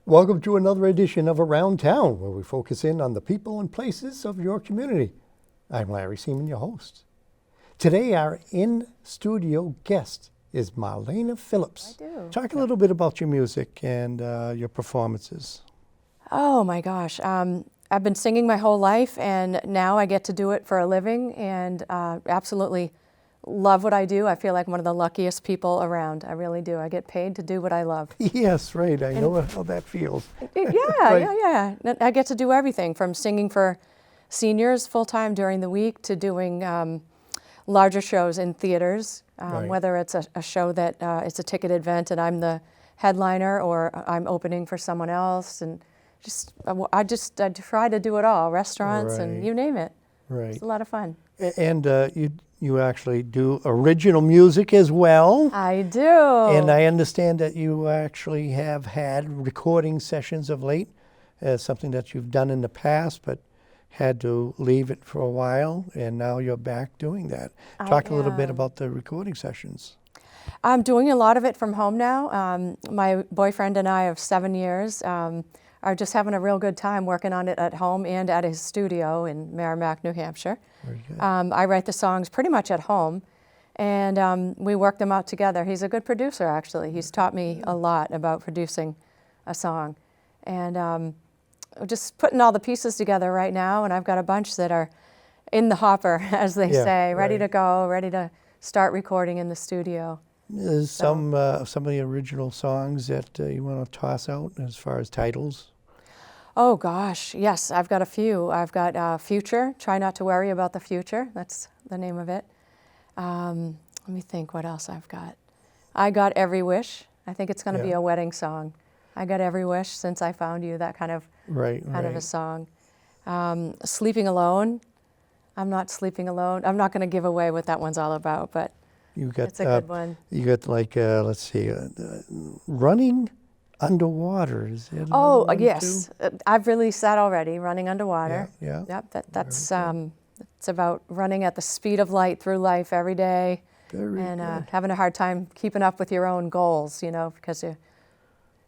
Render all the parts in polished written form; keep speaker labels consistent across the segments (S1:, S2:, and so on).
S1: Welcome to another edition of Around Town, where we focus in on the people and places of your community. I'm Larry Seaman, your host. Today, our in-studio guest is Marlena Phillips.
S2: I do.
S1: Talk a little bit about your music and your performances.
S2: Oh my gosh. I've been singing my whole life, and now I get to do it for a living, and absolutely love what I do. I feel like one of the luckiest people around. I really do. I get paid to do what I love.
S1: Yes, right. I know how that feels.
S2: Yeah. I get to do everything from singing for seniors full-time during the week to doing larger shows in theaters,
S1: Right.
S2: whether it's a show that it's a ticketed event and I'm the headliner or I'm opening for someone else. And I try to do it all, restaurants
S1: Right.
S2: and you name it.
S1: Right.
S2: It's a lot of fun.
S1: And you actually do original music as well.
S2: I do.
S1: And I understand that you actually have had recording sessions of late, something that you've done in the past, but had to leave it for a while, and now you're back doing that. Talk a little bit about the recording sessions.
S2: I'm doing a lot of it from home now. My boyfriend and I of 7 years are just having a real good time working on it at home and at his studio in Merrimack, New Hampshire.
S1: Very good.
S2: I write the songs pretty much at home, and we work them out together. He's a good producer, actually. He's taught me a lot about producing a song. And just putting all the pieces together right now, and I've got a bunch that are in the hopper, as they say, ready to go, ready to start recording in the studio.
S1: There's some of the original songs that you want to toss out as far as titles?
S2: Oh gosh, yes, I've got a few. I've got Future, Try Not to Worry About the Future. That's the name of it. Let me think what else I've got. I Got Every Wish. I think it's going to be a wedding song. I Got Every Wish Since I Found You, that kind of a song. Sleeping Alone. I'm not sleeping alone. I'm not going to give away what that one's all about, but it's a good one.
S1: You got let's see, Running Underwater. Is that
S2: Oh,
S1: one
S2: yes.
S1: too?
S2: I've released that already, Running Underwater.
S1: Yeah.
S2: Yep, that's it's about running at the speed of light through life every day and having a hard time keeping up with your own goals, because you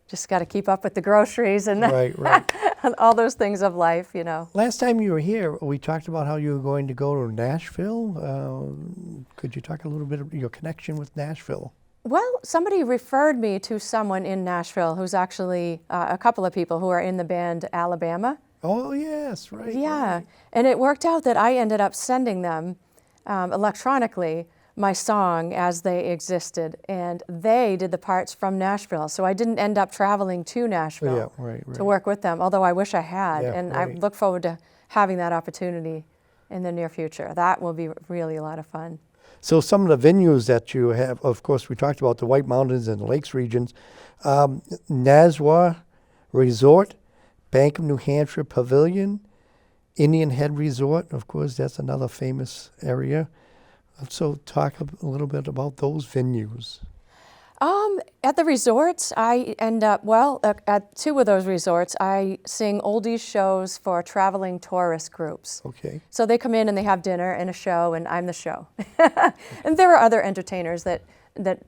S2: just got to keep up with the groceries and
S1: Right.
S2: all those things of life,
S1: Last time you were here, we talked about how you were going to go to Nashville. Could you talk a little bit about your connection with Nashville?
S2: Well, somebody referred me to someone in Nashville who's actually a couple of people who are in the band Alabama.
S1: Oh, yes, right.
S2: Yeah,
S1: right.
S2: and it worked out that I ended up sending them electronically my song as they existed, and they did the parts from Nashville. So I didn't end up traveling to Nashville to work with them, although I wish I had, and I look forward to having that opportunity in the near future. That will be really a lot of fun.
S1: So some of the venues that you have, of course, we talked about the White Mountains and the Lakes regions. Nassau Resort, Bank of New Hampshire Pavilion, Indian Head Resort, of course, that's another famous area. So talk a little bit about those venues.
S2: At the resorts, I end up, at two of those resorts, I sing oldies shows for traveling tourist groups.
S1: Okay.
S2: So they come in and they have dinner and a show, and I'm the show. And there are other entertainers that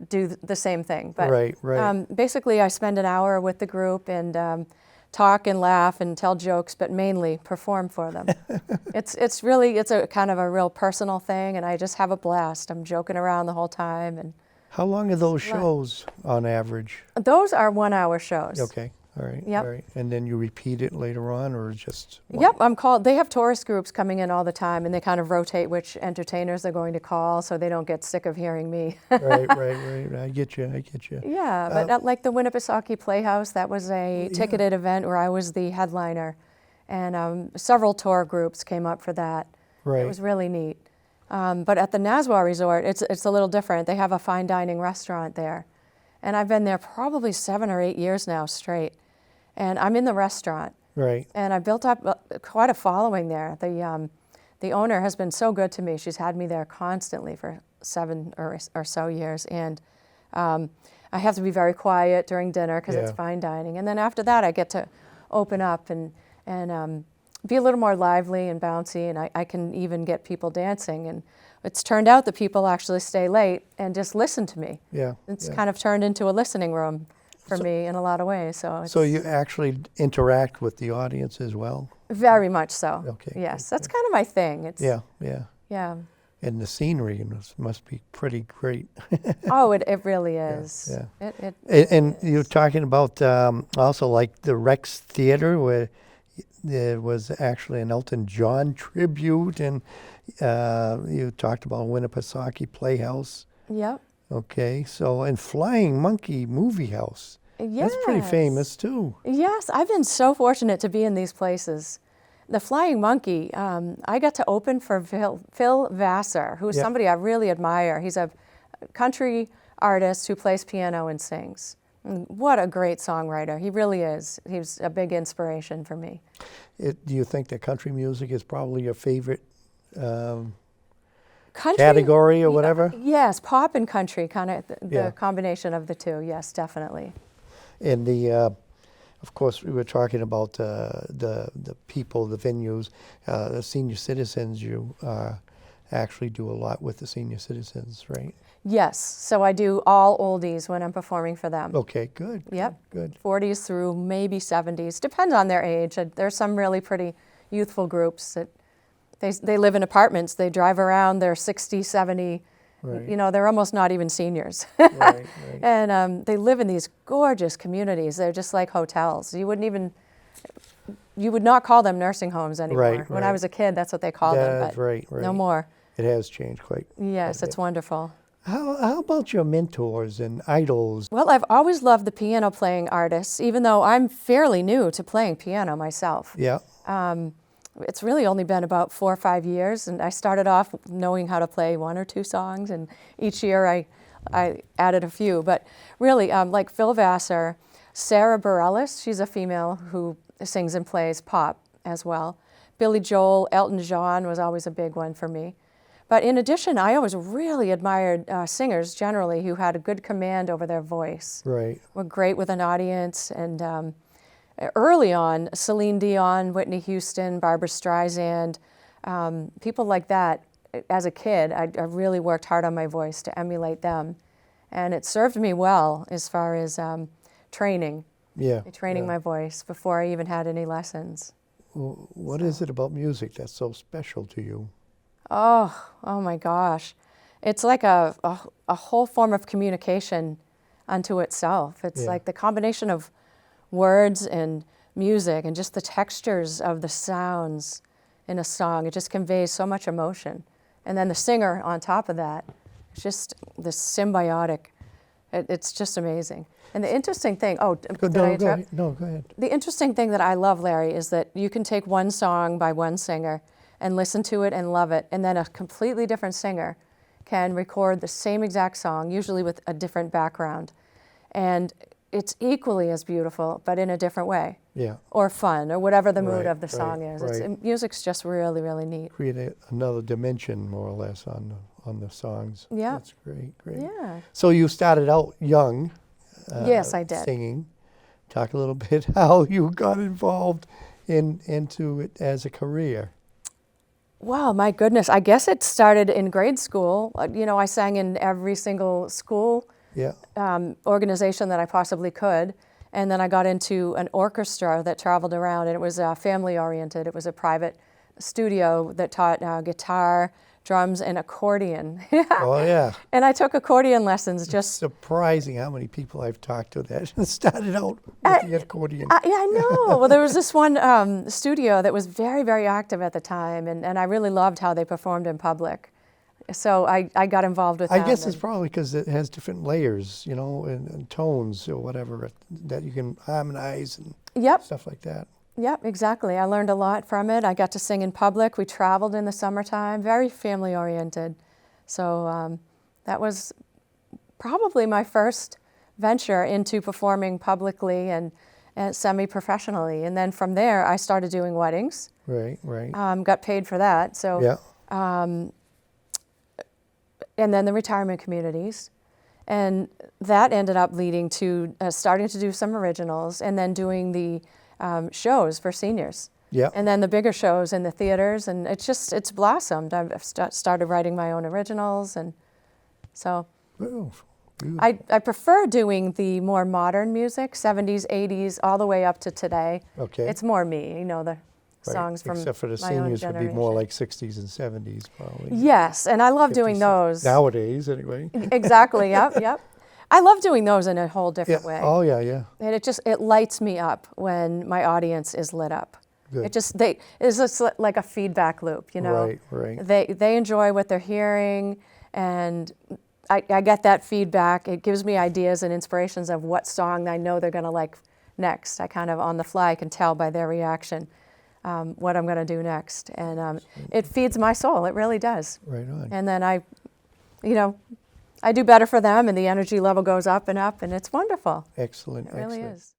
S2: do the same thing. But
S1: Right.
S2: Basically, I spend an hour with the group and talk and laugh and tell jokes, but mainly perform for them. It's a kind of a real personal thing, and I just have a blast. I'm joking around the whole time. And
S1: How long are those shows on average?
S2: those are 1 hour shows.
S1: Okay. All right.
S2: Yep.
S1: All right. And then you repeat it later on, or just one?
S2: Yep, they have tourist groups coming in all the time, and they kind of rotate which entertainers they're going to call so they don't get sick of hearing me.
S1: Right. I get you.
S2: Yeah, but like the Winnipesaukee Playhouse, that was a ticketed event where I was the headliner, and several tour groups came up for that.
S1: Right.
S2: It was really neat. But at the Nassau Resort, it's a little different. They have a fine dining restaurant there, and I've been there probably 7 or 8 years now straight. And I'm in the restaurant.
S1: Right.
S2: And I built up quite a following there. The owner has been so good to me. She's had me there constantly for 7 or so years. And I have to be very quiet during dinner because it's fine dining. And then after that, I get to open up and be a little more lively and bouncy. And I can even get people dancing. And it's turned out that people actually stay late and just listen to me.
S1: Yeah.
S2: It's kind of turned into a listening room for me in a lot of ways. So it's
S1: So you actually interact with the audience as well?
S2: very much so.
S1: Okay,
S2: Yes,
S1: good,
S2: that's kind of my thing. It's
S1: Yeah, yeah.
S2: yeah.
S1: And the scenery must be pretty great.
S2: Oh, it really is.
S1: yeah.
S2: It
S1: And
S2: is.
S1: you're talking about also like the Rex Theater, where there was actually an Elton John tribute, and you talked about Winnipesaukee Playhouse.
S2: Yep.
S1: Okay, so and Flying Monkey Movie House.
S2: Yes.
S1: That's pretty famous too.
S2: Yes, I've been so fortunate to be in these places. The Flying Monkey, I got to open for Phil Vassar, who's
S1: Yep.
S2: somebody I really admire. He's a country artist who plays piano and sings. And what a great songwriter. He really is. He's a big inspiration for me.
S1: Do you think that country music is probably your favorite
S2: Country,
S1: category or whatever?
S2: Yes, pop and country, kind of the
S1: Yeah.
S2: combination of the two. Yes, definitely.
S1: And of course, we were talking about the people, the venues, the senior citizens. You actually do a lot with the senior citizens, right?
S2: Yes, so I do all oldies when I'm performing for them.
S1: Okay, good.
S2: Yep.
S1: Good.
S2: 40s through maybe 70s, depends on their age. There's some really pretty youthful groups that they live in apartments. They drive around, they're 60, 70,
S1: Right.
S2: you know, they're almost not even seniors.
S1: Right, right.
S2: And they live in these gorgeous communities. They're just like hotels. You would not call them nursing homes anymore.
S1: Right,
S2: When I
S1: right.
S2: was a kid, that's what they called them.
S1: That's
S2: But
S1: right, right.
S2: no more.
S1: It has changed quite.
S2: Yes,
S1: quite a
S2: it's
S1: bit.
S2: wonderful.
S1: How about your mentors and idols?
S2: Well, I've always loved the piano playing artists, even though I'm fairly new to playing piano myself.
S1: Yeah.
S2: It's really only been about 4 or 5 years, and I started off knowing how to play 1 or 2 songs, and each year I added a few. But really, like Phil Vassar, Sarah Bareilles, she's a female who sings and plays pop as well. Billy Joel, Elton John was always a big one for me. But in addition, I always really admired singers generally who had a good command over their voice.
S1: Right.
S2: Were great with an audience, and early on, Celine Dion, Whitney Houston, Barbra Streisand, people like that. As a kid, I really worked hard on my voice to emulate them. And it served me well as far as training
S1: Yeah.
S2: my voice before I even had any lessons.
S1: What is it about music that's so special to you?
S2: Oh my gosh. It's like a whole form of communication unto itself. It's
S1: Yeah.
S2: like the combination of words and music and just the textures of the sounds in a song. It just conveys so much emotion. And then the singer on top of that, it's just this symbiotic, it's just amazing. And the interesting thing, did I interrupt?
S1: No, go ahead.
S2: The interesting thing that I love, Larry, is that you can take one song by one singer and listen to it and love it, and then a completely different singer can record the same exact song, usually with a different background. And it's equally as beautiful, but in a different way.
S1: Yeah.
S2: Or fun, or whatever the mood
S1: Right,
S2: of the song
S1: right,
S2: is.
S1: right.
S2: Music's just really, really neat.
S1: Create another dimension, more or less, on the songs.
S2: Yeah.
S1: That's great, great.
S2: Yeah.
S1: So you started out young.
S2: Yes, I did.
S1: Singing. Talk a little bit how you got involved into it as a career.
S2: Wow, my goodness. I guess it started in grade school. You know, I sang in every single school
S1: Yeah.
S2: organization that I possibly could. And then I got into an orchestra that traveled around, and it was family oriented. It was a private studio that taught guitar, drums, and accordion.
S1: Oh, yeah.
S2: And I took accordion lessons just.
S1: Surprising how many people I've talked to that started out with the accordion.
S2: Yeah, I know. Well, there was this one studio that was very, very active at the time, and I really loved how they performed in public. So I got involved with
S1: I
S2: them.
S1: guess it's probably because it has different layers, you know, and tones or whatever that you can harmonize and
S2: Yep.
S1: stuff like that.
S2: Yep, exactly. I learned a lot from it. I got to sing in public. We traveled in the summertime, very family oriented. So that was probably my first venture into performing publicly and semi-professionally. And then from there, I started doing weddings.
S1: Right, right.
S2: Got paid for that. So,
S1: Yeah.
S2: and then the retirement communities. And that ended up leading to starting to do some originals and then doing the shows for seniors.
S1: Yeah.
S2: And then the bigger shows in the theaters, and it's blossomed. I've started writing my own originals, and so.
S1: Oh,
S2: I prefer doing the more modern music, 70s, 80s, all the way up to today.
S1: Okay.
S2: It's more me, you know, the
S1: Right.
S2: songs from
S1: Except for the
S2: my own
S1: seniors would be
S2: generation.
S1: more like 60s and 70s probably.
S2: Yes, and I love doing
S1: 50s.
S2: those.
S1: Nowadays, anyway.
S2: Exactly, yep. I love doing those in a whole different way.
S1: Oh, yeah, yeah.
S2: And it lights me up when my audience is lit up.
S1: Good.
S2: It's just like a feedback loop, you know.
S1: Right.
S2: They enjoy what they're hearing, and I get that feedback. It gives me ideas and inspirations of what song I know they're going to like next. I kind of on the fly can tell by their reaction what I'm going to do next, and it feeds my soul. It really does.
S1: Right on.
S2: And then I do better for them, and the energy level goes up, and it's wonderful.
S1: Excellent.
S2: It really
S1: excellent.
S2: is.